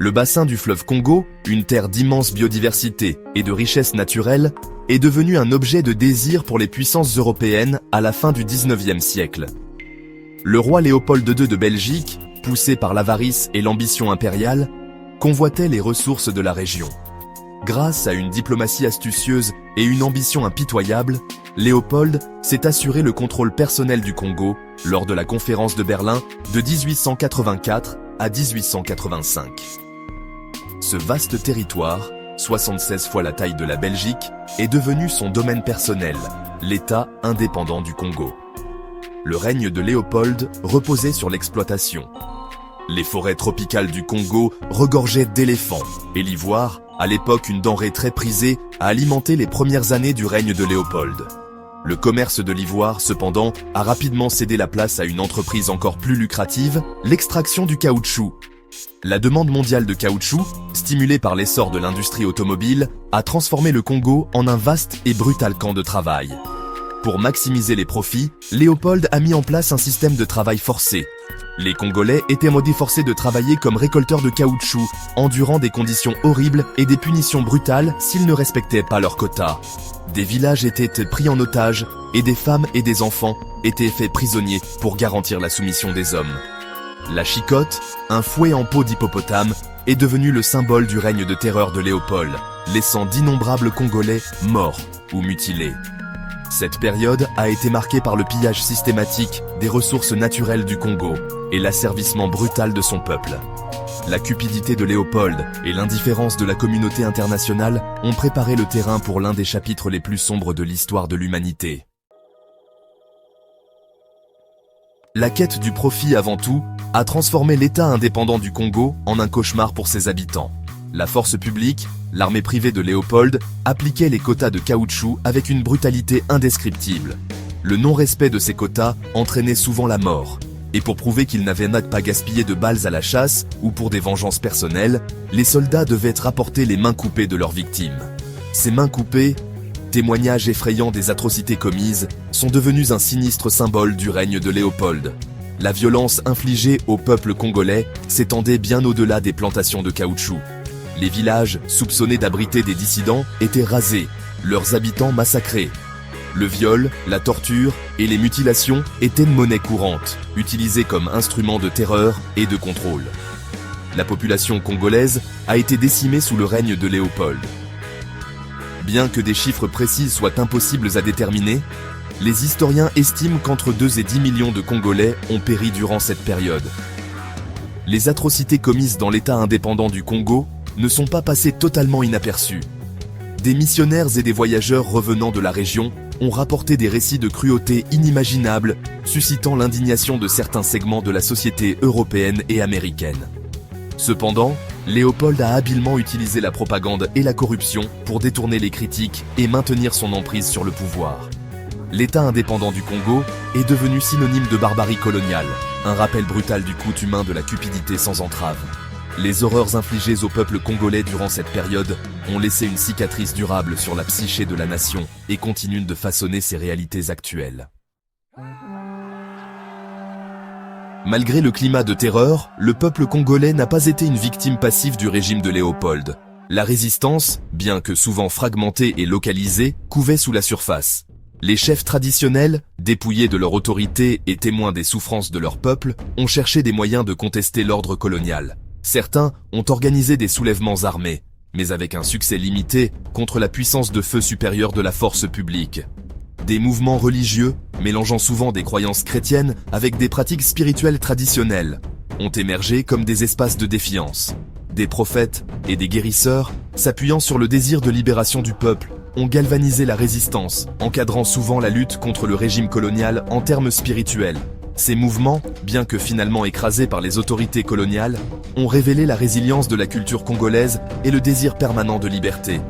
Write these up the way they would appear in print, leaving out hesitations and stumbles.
Le bassin du fleuve Congo, une terre d'immense biodiversité et de richesse naturelle, est devenu un objet de désir pour les puissances européennes à la fin du XIXe siècle. Le roi Léopold II de Belgique, poussé par l'avarice et l'ambition impériale, convoitait les ressources de la région. Grâce à une diplomatie astucieuse et une ambition impitoyable, Léopold s'est assuré le contrôle personnel du Congo lors de la conférence de Berlin de 1884 à 1885. Ce vaste territoire, 76 fois la taille de la Belgique, est devenu son domaine personnel, l'État indépendant du Congo. Le règne de Léopold reposait sur l'exploitation. Les forêts tropicales du Congo regorgeaient d'éléphants, et l'ivoire, à l'époque une denrée très prisée, a alimenté les premières années du règne de Léopold. Le commerce de l'ivoire, cependant, a rapidement cédé la place à une entreprise encore plus lucrative, l'extraction du caoutchouc. La demande mondiale de caoutchouc, stimulée par l'essor de l'industrie automobile, a transformé le Congo en un vaste et brutal camp de travail. Pour maximiser les profits, Léopold a mis en place un système de travail forcé. Les Congolais étaient forcés de travailler comme récolteurs de caoutchouc, endurant des conditions horribles et des punitions brutales s'ils ne respectaient pas leur quota. Des villages étaient pris en otage et des femmes et des enfants étaient faits prisonniers pour garantir la soumission des hommes. La chicotte, un fouet en peau d'hippopotame, est devenu le symbole du règne de terreur de Léopold, laissant d'innombrables Congolais morts ou mutilés. Cette période a été marquée par le pillage systématique des ressources naturelles du Congo et l'asservissement brutal de son peuple. La cupidité de Léopold et l'indifférence de la communauté internationale ont préparé le terrain pour l'un des chapitres les plus sombres de l'histoire de l'humanité. La quête du profit avant tout a transformé l'État indépendant du Congo en un cauchemar pour ses habitants. La force publique, l'armée privée de Léopold, appliquait les quotas de caoutchouc avec une brutalité indescriptible. Le non-respect de ces quotas entraînait souvent la mort. Et pour prouver qu'ils n'avaient pas gaspillé de balles à la chasse ou pour des vengeances personnelles, les soldats devaient rapporter les mains coupées de leurs victimes. Ces mains coupées, témoignages effrayants des atrocités commises, sont devenus un sinistre symbole du règne de Léopold. La violence infligée au peuple congolais s'étendait bien au-delà des plantations de caoutchouc. Les villages, soupçonnés d'abriter des dissidents, étaient rasés, leurs habitants massacrés. Le viol, la torture et les mutilations étaient une monnaie courante, utilisée comme instrument de terreur et de contrôle. La population congolaise a été décimée sous le règne de Léopold. Bien que des chiffres précis soient impossibles à déterminer, les historiens estiment qu'entre 2 et 10 millions de Congolais ont péri durant cette période. Les atrocités commises dans l'État indépendant du Congo ne sont pas passées totalement inaperçues. Des missionnaires et des voyageurs revenant de la région ont rapporté des récits de cruauté inimaginables, suscitant l'indignation de certains segments de la société européenne et américaine. Cependant, Léopold a habilement utilisé la propagande et la corruption pour détourner les critiques et maintenir son emprise sur le pouvoir. L'État indépendant du Congo est devenu synonyme de barbarie coloniale, un rappel brutal du coût humain de la cupidité sans entrave. Les horreurs infligées au peuple congolais durant cette période ont laissé une cicatrice durable sur la psyché de la nation et continuent de façonner ses réalités actuelles. Malgré le climat de terreur, le peuple congolais n'a pas été une victime passive du régime de Léopold. La résistance, bien que souvent fragmentée et localisée, couvait sous la surface. Les chefs traditionnels, dépouillés de leur autorité et témoins des souffrances de leur peuple, ont cherché des moyens de contester l'ordre colonial. Certains ont organisé des soulèvements armés, mais avec un succès limité contre la puissance de feu supérieure de la force publique. Des mouvements religieux, mélangeant souvent des croyances chrétiennes avec des pratiques spirituelles traditionnelles, ont émergé comme des espaces de défiance. Des prophètes et des guérisseurs, s'appuyant sur le désir de libération du peuple, ont galvanisé la résistance, encadrant souvent la lutte contre le régime colonial en termes spirituels. Ces mouvements, bien que finalement écrasés par les autorités coloniales, ont révélé la résilience de la culture congolaise et le désir permanent de liberté.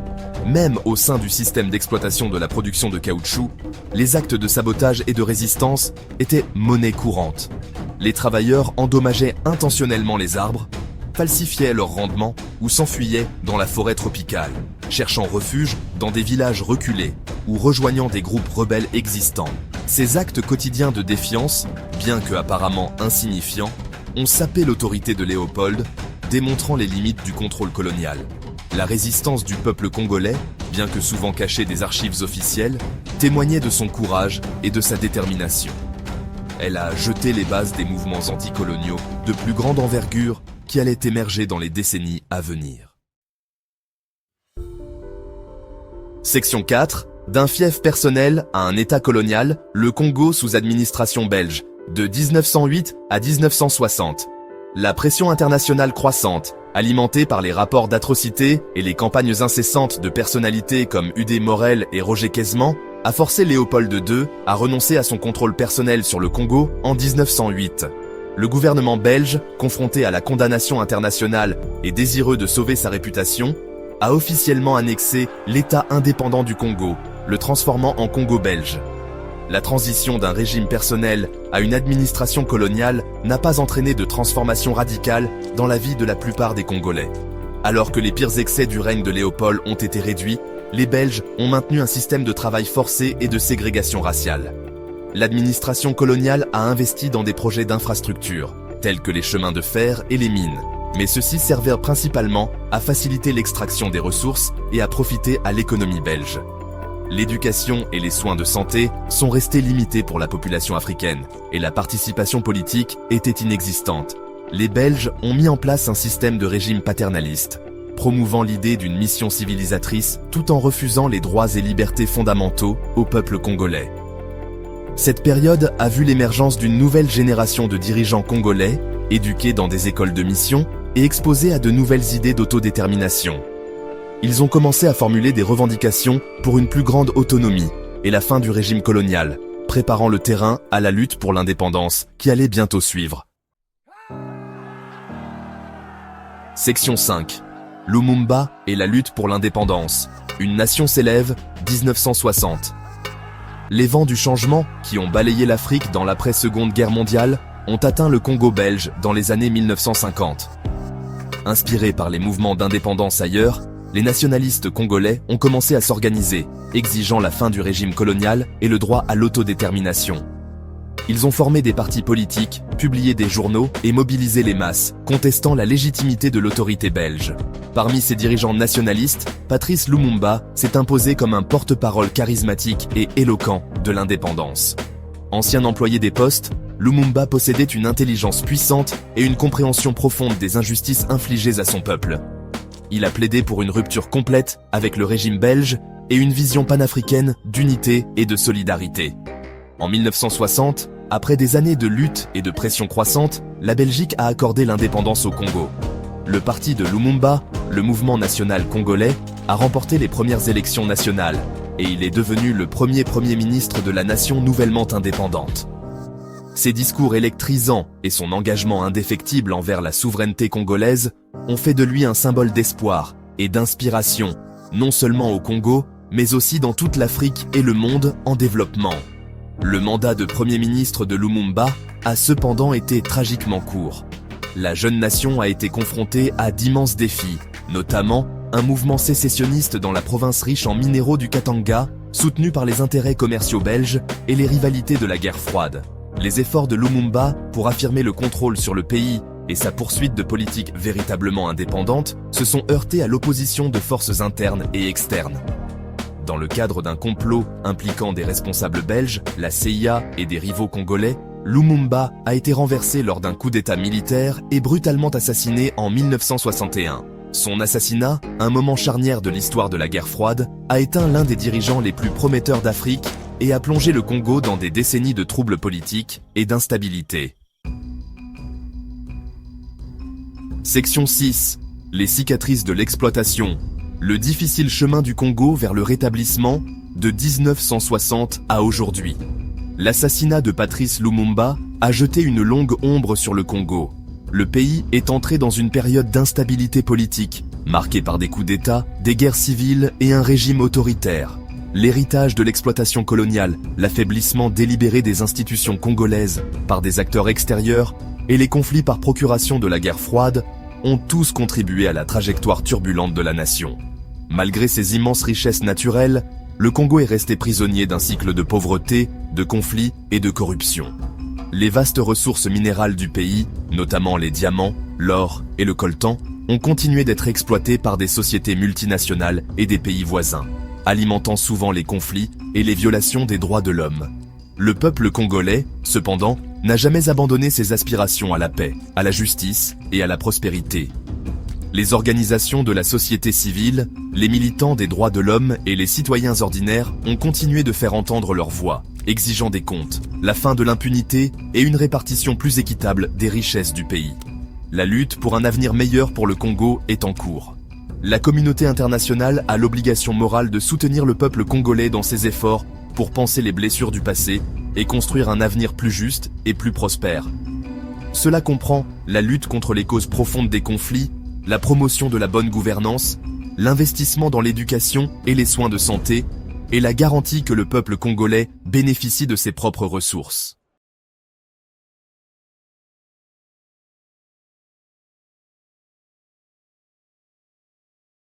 Même au sein du système d'exploitation de la production de caoutchouc, les actes de sabotage et de résistance étaient monnaie courante. Les travailleurs endommageaient intentionnellement les arbres, falsifiaient leur rendement ou s'enfuyaient dans la forêt tropicale, cherchant refuge dans des villages reculés ou rejoignant des groupes rebelles existants. Ces actes quotidiens de défiance, bien que apparemment insignifiants, ont sapé l'autorité de Léopold, démontrant les limites du contrôle colonial. La résistance du peuple congolais, bien que souvent cachée des archives officielles, témoignait de son courage et de sa détermination. Elle a jeté les bases des mouvements anticoloniaux de plus grande envergure qui allaient émerger dans les décennies à venir. Section 4. D'un fief personnel à un État colonial, le Congo sous administration belge, de 1908 à 1960. La pression internationale croissante, alimentée par les rapports d'atrocité et les campagnes incessantes de personnalités comme Udé Morel et Roger Quesman, a forcé Léopold II à renoncer à son contrôle personnel sur le Congo en 1908. Le gouvernement belge, confronté à la condamnation internationale et désireux de sauver sa réputation, a officiellement annexé l'État indépendant du Congo, le transformant en Congo belge. La transition d'un régime personnel à une administration coloniale n'a pas entraîné de transformation radicale dans la vie de la plupart des Congolais. Alors que les pires excès du règne de Léopold ont été réduits, les Belges ont maintenu un système de travail forcé et de ségrégation raciale. L'administration coloniale a investi dans des projets d'infrastructure, tels que les chemins de fer et les mines, mais ceux-ci servaient principalement à faciliter l'extraction des ressources et à profiter à l'économie belge. L'éducation et les soins de santé sont restés limités pour la population africaine et la participation politique était inexistante. Les Belges ont mis en place un système de régime paternaliste, promouvant l'idée d'une mission civilisatrice tout en refusant les droits et libertés fondamentaux au peuple congolais. Cette période a vu l'émergence d'une nouvelle génération de dirigeants congolais, éduqués dans des écoles de mission et exposés à de nouvelles idées d'autodétermination. Ils ont commencé à formuler des revendications pour une plus grande autonomie et la fin du régime colonial, préparant le terrain à la lutte pour l'indépendance qui allait bientôt suivre. Section 5. Lumumba et la lutte pour l'indépendance. Une nation s'élève, 1960. Les vents du changement, qui ont balayé l'Afrique dans l'après-Seconde Guerre mondiale, ont atteint le Congo belge dans les années 1950. Inspirés par les mouvements d'indépendance ailleurs, les nationalistes congolais ont commencé à s'organiser, exigeant la fin du régime colonial et le droit à l'autodétermination. Ils ont formé des partis politiques, publié des journaux et mobilisé les masses, contestant la légitimité de l'autorité belge. Parmi ces dirigeants nationalistes, Patrice Lumumba s'est imposé comme un porte-parole charismatique et éloquent de l'indépendance. Ancien employé des postes, Lumumba possédait une intelligence puissante et une compréhension profonde des injustices infligées à son peuple. Il a plaidé pour une rupture complète avec le régime belge et une vision panafricaine d'unité et de solidarité. En 1960, après des années de lutte et de pression croissante, la Belgique a accordé l'indépendance au Congo. Le parti de Lumumba, le Mouvement national congolais, a remporté les premières élections nationales et il est devenu le premier Premier ministre de la nation nouvellement indépendante. Ses discours électrisants et son engagement indéfectible envers la souveraineté congolaise ont fait de lui un symbole d'espoir et d'inspiration, non seulement au Congo, mais aussi dans toute l'Afrique et le monde en développement. Le mandat de Premier ministre de Lumumba a cependant été tragiquement court. La jeune nation a été confrontée à d'immenses défis, notamment un mouvement sécessionniste dans la province riche en minéraux du Katanga, soutenu par les intérêts commerciaux belges et les rivalités de la guerre froide. Les efforts de Lumumba pour affirmer le contrôle sur le pays et sa poursuite de politique véritablement indépendante se sont heurtés à l'opposition de forces internes et externes. Dans le cadre d'un complot impliquant des responsables belges, la CIA et des rivaux congolais, Lumumba a été renversé lors d'un coup d'État militaire et brutalement assassiné en 1961. Son assassinat, un moment charnière de l'histoire de la guerre froide, a éteint l'un des dirigeants les plus prometteurs d'Afrique et a plongé le Congo dans des décennies de troubles politiques et d'instabilité. Section 6. Les cicatrices de l'exploitation. Le difficile chemin du Congo vers le rétablissement de 1960 à aujourd'hui. L'assassinat de Patrice Lumumba a jeté une longue ombre sur le Congo. Le pays est entré dans une période d'instabilité politique, marquée par des coups d'État, des guerres civiles et un régime autoritaire. L'héritage de l'exploitation coloniale, l'affaiblissement délibéré des institutions congolaises par des acteurs extérieurs et les conflits par procuration de la guerre froide ont tous contribué à la trajectoire turbulente de la nation. Malgré ses immenses richesses naturelles, le Congo est resté prisonnier d'un cycle de pauvreté, de conflits et de corruption. Les vastes ressources minérales du pays, notamment les diamants, l'or et le coltan, ont continué d'être exploitées par des sociétés multinationales et des pays voisins, alimentant souvent les conflits et les violations des droits de l'homme. Le peuple congolais, cependant, n'a jamais abandonné ses aspirations à la paix, à la justice et à la prospérité. Les organisations de la société civile, les militants des droits de l'homme et les citoyens ordinaires ont continué de faire entendre leur voix, exigeant des comptes, la fin de l'impunité et une répartition plus équitable des richesses du pays. La lutte pour un avenir meilleur pour le Congo est en cours. La communauté internationale a l'obligation morale de soutenir le peuple congolais dans ses efforts pour panser les blessures du passé et construire un avenir plus juste et plus prospère. Cela comprend la lutte contre les causes profondes des conflits, la promotion de la bonne gouvernance, l'investissement dans l'éducation et les soins de santé, et la garantie que le peuple congolais bénéficie de ses propres ressources.